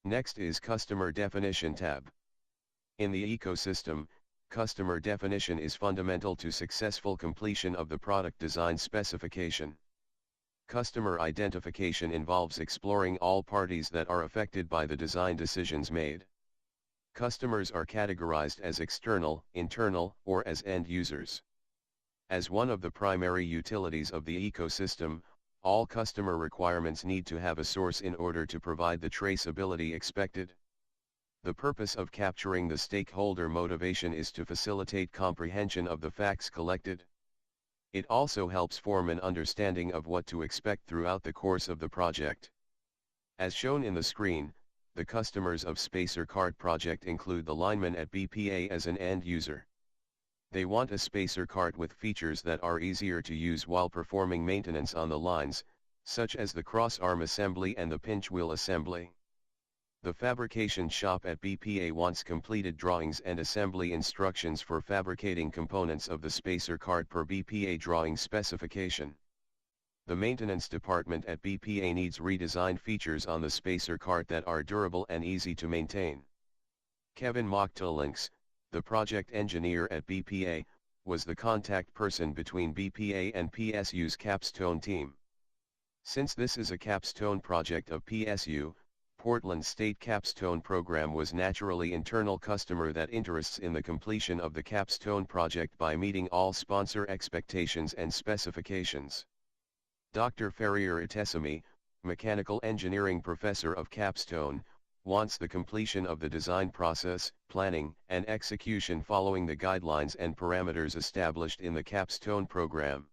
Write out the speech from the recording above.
Next is Customer Definition tab. In the ecosystem, customer definition is fundamental to successful completion of the product design specification. Customer identification involves exploring all parties that are affected by the design decisions made. Customers are categorized as external, internal, or as end users. As one of the primary utilities of the ecosystem, all customer requirements need to have a source in order to provide the traceability expected. The purpose of capturing the stakeholder motivation is to facilitate comprehension of the facts collected. It also helps form an understanding of what to expect throughout the course of the project. As shown in the screen, the customers of Spacer Cart project include the lineman at BPA as an end user. They want a spacer cart with features that are easier to use while performing maintenance on the lines, such as the cross-arm assembly and the pinch wheel assembly. The fabrication shop at BPA wants completed drawings and assembly instructions for fabricating components of the spacer cart per BPA drawing specification. The maintenance department at BPA needs redesigned features on the spacer cart that are durable and easy to maintain. Kevin Mochtalinks, the project engineer at BPA, was the contact person between BPA and PSU's Capstone team. Since this is a capstone project of PSU, Portland State Capstone Program was naturally internal customer that interests in the completion of the capstone project by meeting all sponsor expectations and specifications. Dr. Ferrier Itesami, mechanical engineering professor of capstone, wants the completion of the design process, planning, and execution following the guidelines and parameters established in the capstone program.